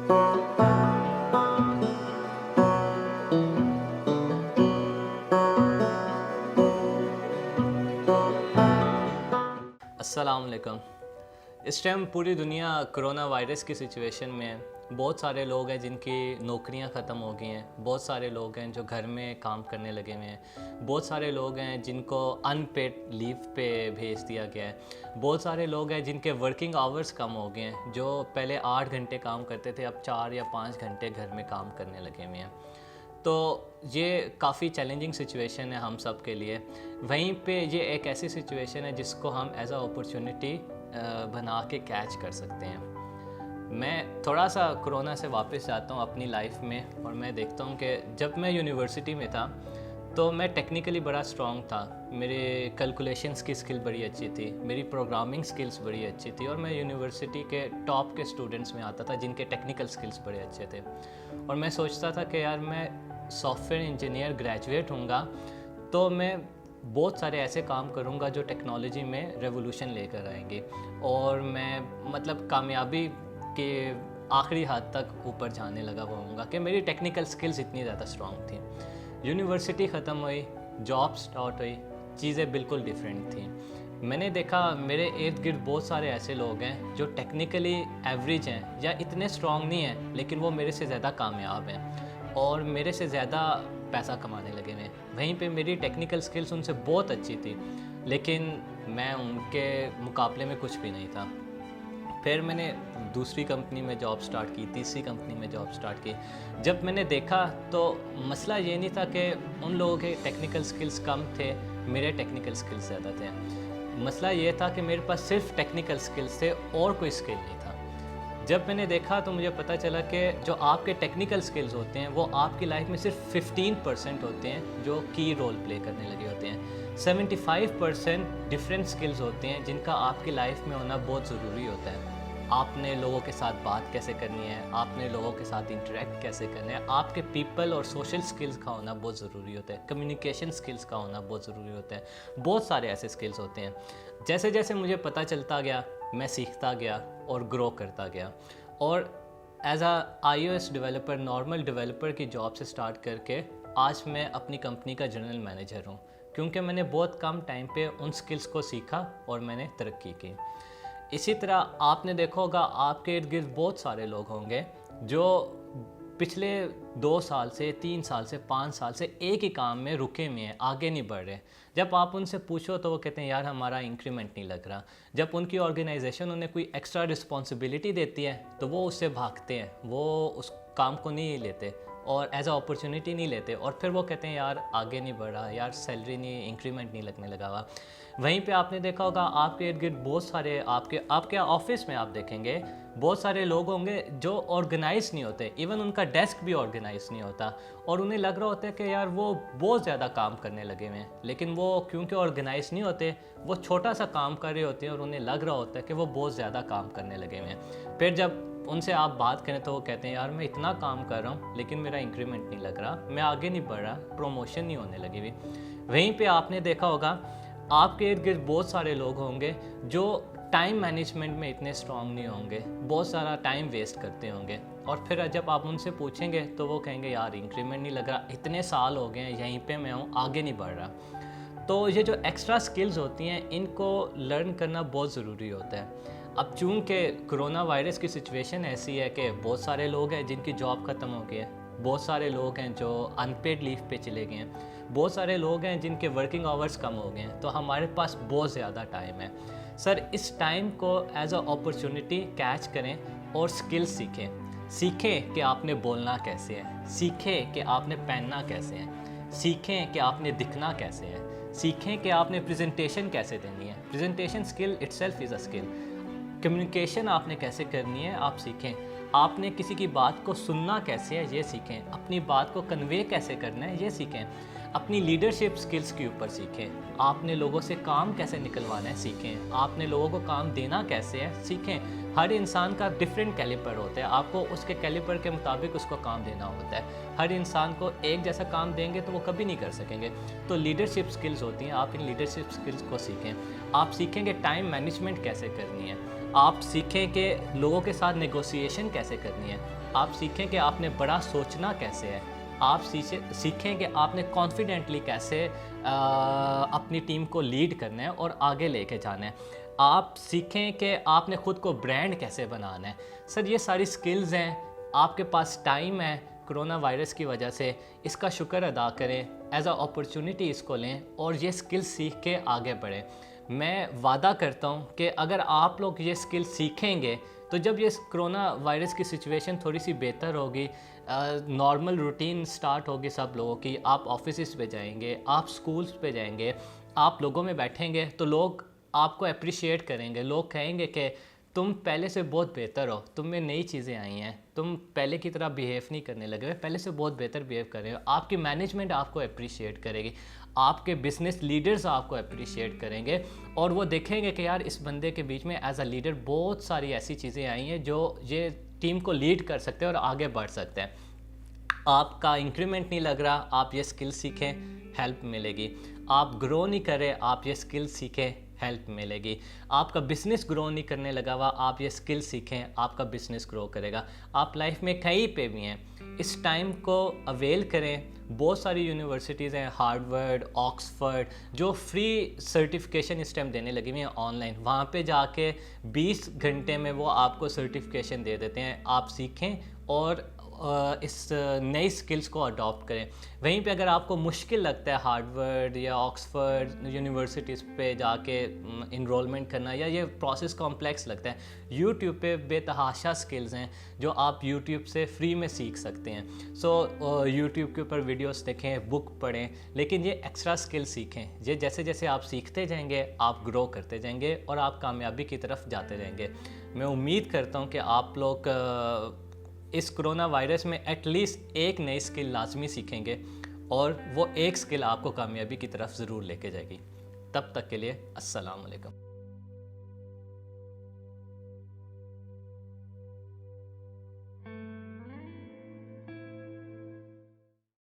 السلام علیکم۔ اس ٹائم پوری دنیا کرونا وائرس کی سچویشن میں ہے۔ بہت سارے لوگ ہیں جن کی نوکریاں ختم ہو گئی ہیں، بہت سارے لوگ ہیں جو گھر میں کام کرنے لگے ہوئے ہیں، بہت سارے لوگ ہیں جن کو ان پیڈ لیو پہ بھیج دیا گیا ہے، بہت سارے لوگ ہیں جن کے ورکنگ آورز کم ہو گئے ہیں، جو پہلے 8 گھنٹے کام کرتے تھے اب 4 یا 5 گھنٹے گھر میں کام کرنے لگے ہوئے ہیں۔ تو یہ کافی چیلنجنگ سچویشن ہے ہم سب کے لیے۔ وہیں پہ یہ ایک ایسی سچویشن ہے جس کو ہم ایز اے اپرچونٹی بنا کے کیچ کر سکتے ہیں۔ میں تھوڑا سا کرونا سے واپس جاتا ہوں اپنی لائف میں، اور میں دیکھتا ہوں کہ جب میں یونیورسٹی میں تھا تو میں ٹیکنیکلی بڑا اسٹرانگ تھا، میرے کیلکولیشنس کی اسکل بڑی اچھی تھی، میری پروگرامنگ اسکلس بڑی اچھی تھی، اور میں یونیورسٹی کے ٹاپ کے اسٹوڈنٹس میں آتا تھا جن کے ٹیکنیکل اسکلس بڑے اچھے تھے، اور میں سوچتا تھا کہ یار میں سافٹ ویئر انجینئر گریجویٹ ہوں گا تو میں بہت سارے ایسے کام کروں گا جو ٹیکنالوجی میں ریولوشن لے کر آئیں گے، اور میں کامیابی کے آخری حد تک اوپر جانے لگا وہ ہوں گا کہ میری ٹیکنیکل سکلز اتنی زیادہ اسٹرانگ تھیں۔ یونیورسٹی ختم ہوئی، جاب سٹارٹ ہوئی، چیزیں بالکل ڈیفرینٹ تھیں۔ میں نے دیکھا میرے ارد گرد بہت سارے ایسے لوگ ہیں جو ٹیکنیکلی ایوریج ہیں یا اتنے اسٹرانگ نہیں ہیں، لیکن وہ میرے سے زیادہ کامیاب ہیں اور میرے سے زیادہ پیسہ کمانے لگے ہوئے ہیں۔ وہیں پہ میری ٹیکنیکل سکلز ان سے بہت اچھی تھی، لیکن میں ان کے مقابلے میں کچھ بھی نہیں تھا۔ پھر میں نے دوسری کمپنی میں جاب سٹارٹ کی، تیسری کمپنی میں جاب سٹارٹ کی۔ جب میں نے دیکھا تو مسئلہ یہ نہیں تھا کہ ان لوگوں کے ٹیکنیکل سکلز کم تھے، میرے ٹیکنیکل سکلز زیادہ تھے۔ مسئلہ یہ تھا کہ میرے پاس صرف ٹیکنیکل سکلز تھے اور کوئی سکل نہیں تھا۔ جب میں نے دیکھا تو مجھے پتہ چلا کہ جو آپ کے ٹیکنیکل سکلز ہوتے ہیں وہ آپ کی لائف میں صرف 15% ہوتے ہیں جو کی رول پلے کرنے لگے ہوتے ہیں۔ 75% ڈفرینٹ سکلز ہوتے ہیں جن کا آپ کی لائف میں ہونا بہت ضروری ہوتا ہے۔ آپ نے لوگوں کے ساتھ بات کیسے کرنی ہے، آپ نے لوگوں کے ساتھ انٹریکٹ کیسے کرنا ہے، آپ کے پیپل اور سوشل سکلز کا ہونا بہت ضروری ہوتا ہے، کمیونیکیشن سکلز کا ہونا بہت ضروری ہوتا ہے۔ بہت سارے ایسے سکلز ہوتے ہیں۔ جیسے جیسے مجھے پتہ چلتا گیا میں سیکھتا گیا اور گرو کرتا گیا، اور as a I O S developer, normal developer کی جاب سے سٹارٹ کر کے آج میں اپنی کمپنی کا جنرل مینیجر ہوں، کیونکہ میں نے بہت کم ٹائم پہ ان سکلز کو سیکھا اور میں نے ترقی کی۔ اسی طرح آپ نے دیکھا ہوگا آپ کے ارد گرد بہت سارے لوگ ہوں گے جو پچھلے 2 سال سے، 3 سال سے، 5 سال سے ایک ہی کام میں رکے ہوئے ہیں، آگے نہیں بڑھ رہے۔ جب آپ ان سے پوچھو تو وہ کہتے ہیں یار ہمارا انکریمنٹ نہیں لگ رہا۔ جب ان کی آرگنائزیشن انہیں کوئی ایکسٹرا رسپانسبلٹی دیتی ہے تو وہ اس سے بھاگتے ہیں، وہ اس کام کو نہیں لیتے اور ایز اے اپرچونٹی نہیں لیتے، اور پھر وہ کہتے ہیں یار آگے نہیں بڑھ رہا، یار سیلری نہیں، انکریمنٹ نہیں لگنے لگا ہوا۔ وہیں پہ آپ نے دیکھا ہوگا آپ کے ارد گرد بہت سارے آپ کے آفس میں آپ دیکھیں گے بہت سارے لوگ ہوں گے جو آرگنائز نہیں ہوتے، ایون ان کا ڈیسک بھی آرگنائز نہیں ہوتا، اور انہیں لگ رہا ہوتا ہے کہ یار وہ بہت زیادہ کام کرنے لگے ہوئے ہیں، لیکن وہ کیونکہ آرگنائز نہیں ہوتے وہ چھوٹا سا کام کر رہے ہوتے ہیں اور انہیں لگ رہا ہوتا ہے کہ وہ بہت زیادہ کام کرنے لگے ہوئے ہیں۔ پھر جب ان سے آپ بات کریں تو وہ کہتے ہیں یار میں اتنا کام کر رہا ہوں لیکن میرا انکریمنٹ نہیں لگ رہا، میں آگے نہیں بڑھ رہا، پروموشن نہیں ہونے لگی ہوئی۔ وہیں پہ آپ نے دیکھا ہوگا آپ کے ارد گرد بہت سارے لوگ ہوں گے جو ٹائم مینجمنٹ میں اتنے اسٹرانگ نہیں ہوں گے، بہت سارا ٹائم ویسٹ کرتے ہوں گے، اور پھر جب آپ ان سے پوچھیں گے تو وہ کہیں گے یار انکریمنٹ نہیں لگ رہا، اتنے سال ہو گئے ہیں یہیں پہ میں ہوں، آگے نہیں بڑھ رہا۔ تو یہ جو ایکسٹرا سکلز ہوتی ہیں ان کو لرن کرنا بہت ضروری ہوتا ہے۔ اب چونکہ کرونا وائرس کی سچویشن ایسی ہے کہ بہت سارے لوگ ہیں جن کی جاب ختم ہو گئی ہے، بہت سارے لوگ ہیں جو ان پیڈ لیو پہ چلے گئے ہیں، بہت سارے لوگ ہیں جن کے ورکنگ آورز کم ہو گئے ہیں، تو ہمارے پاس بہت زیادہ ٹائم ہے۔ سر اس ٹائم کو ایز اے اپرچونٹی کیچ کریں اور سکل سیکھیں کہ آپ نے بولنا کیسے ہے، سیکھیں کہ آپ نے پہننا کیسے ہے، سیکھیں کہ آپ نے دکھنا کیسے ہے، سیکھیں کہ آپ نے پریزنٹیشن کیسے دینی ہے۔ Presentation skill itself is a skill. Communication آپ نے کیسے کرنی ہے آپ سیکھیں، آپ نے کسی کی بات کو سننا کیسے ہے یہ سیکھیں، اپنی بات کو کنوے کیسے کرنا ہے یہ سیکھیں، اپنی لیڈرشپ سکلز کے اوپر سیکھیں، آپ نے لوگوں سے کام کیسے نکلوانا ہے سیکھیں، آپ نے لوگوں کو کام دینا کیسے ہے سیکھیں۔ ہر انسان کا ڈفرینٹ کیلیبر ہوتا ہے، آپ کو اس کے کیلیبر کے مطابق اس کو کام دینا ہوتا ہے۔ ہر انسان کو ایک جیسا کام دیں گے تو وہ کبھی نہیں کر سکیں گے۔ تو لیڈرشپ سکلز ہوتی ہیں، آپ ان لیڈرشپ سکلز کو سیکھیں۔ آپ سیکھیں گے ٹائم مینجمنٹ کیسے کرنی ہے، آپ سیکھیں کہ لوگوں کے ساتھ نیگوسیشن کیسے کرنی ہے، آپ سیکھیں کہ آپ نے بڑا سوچنا کیسے ہے، آپ سیکھیں کہ آپ نے کانفیڈنٹلی کیسے اپنی ٹیم کو لیڈ کرنا ہے اور آگے لے کے جانا ہے، آپ سیکھیں کہ آپ نے خود کو برانڈ کیسے بنانا ہے۔ سر یہ ساری سکلز ہیں، آپ کے پاس ٹائم ہے، کرونا وائرس کی وجہ سے اس کا شکر ادا کریں، ایز اے اپرچونٹی اس کو لیں اور یہ سکل سیکھ کے آگے بڑھیں۔ میں وعدہ کرتا ہوں کہ اگر آپ لوگ یہ سکل سیکھیں گے تو جب یہ کرونا وائرس کی سچویشن تھوڑی سی بہتر ہوگی، نارمل روٹین سٹارٹ ہوگی سب لوگوں کی، آپ آفیسز پہ جائیں گے، آپ سکولز پہ جائیں گے، آپ لوگوں میں بیٹھیں گے تو لوگ آپ کو اپریشیٹ کریں گے، لوگ کہیں گے کہ تم پہلے سے بہت بہتر ہو، تم میں نئی چیزیں آئی ہیں، تم پہلے کی طرح بیہیو نہیں کرنے لگے ہوئے، پہلے سے بہت بہتر بیہیو کر رہے ہو، آپ کی مینجمنٹ آپ کو اپریشیٹ کرے گی، آپ کے بزنس لیڈرز آپ کو اپریشیٹ کریں گے اور وہ دیکھیں گے کہ یار اس بندے کے بیچ میں ایز اے لیڈر بہت ساری ایسی چیزیں آئی ہیں جو یہ ٹیم کو لیڈ کر سکتے ہیں اور آگے بڑھ سکتے ہیں۔ آپ کا انکریمنٹ نہیں لگ رہا، آپ یہ سکل سیکھیں، ہیلپ ملے گی۔ آپ گرو نہیں کر رہے، آپ یہ سکل سیکھیں، ہیلپ ملے گی۔ آپ کا بزنس گرو نہیں کرنے لگا ہوا، آپ یہ سکل سیکھیں، آپ کا بزنس گرو کرے گا۔ آپ لائف میں کہیں پہ بھی ہیں، اس ٹائم کو اویل کریں۔ بہت ساری یونیورسٹیز ہیں، ہارڈورڈ، آکسفورڈ، جو فری سرٹیفکیشن اس ٹائم دینے لگی ہوئی ہیں آن لائن، وہاں پہ جا کے 20 گھنٹے میں وہ آپ کو سرٹیفکیشن دے دیتے ہیں، آپ سیکھیں اور اس نئی سکلز کو اڈاپٹ کریں۔ وہیں پہ اگر آپ کو مشکل لگتا ہے ہارڈورڈ یا آکسفورڈ یونیورسٹیز پہ جا کے انرولمنٹ کرنا، یا یہ پروسیس کمپلیکس لگتا ہے، یوٹیوب پہ بے تحاشا سکلز ہیں جو آپ یوٹیوب سے فری میں سیکھ سکتے ہیں۔ سو یوٹیوب کے اوپر ویڈیوز دیکھیں، بک پڑھیں، لیکن یہ ایکسٹرا سکل سیکھیں۔ یہ جیسے جیسے آپ سیکھتے جائیں گے آپ گرو کرتے جائیں گے اور آپ کامیابی کی طرف جاتے جائیں گے۔ میں امید کرتا ہوں کہ آپ لوگ اس کرونا وائرس میں ایٹ لیسٹ ایک نئی سکل لازمی سیکھیں گے اور وہ ایک سکل آپ کو کامیابی کی طرف ضرور لے کے جائے گی۔ تب تک کے لیے السلام علیکم۔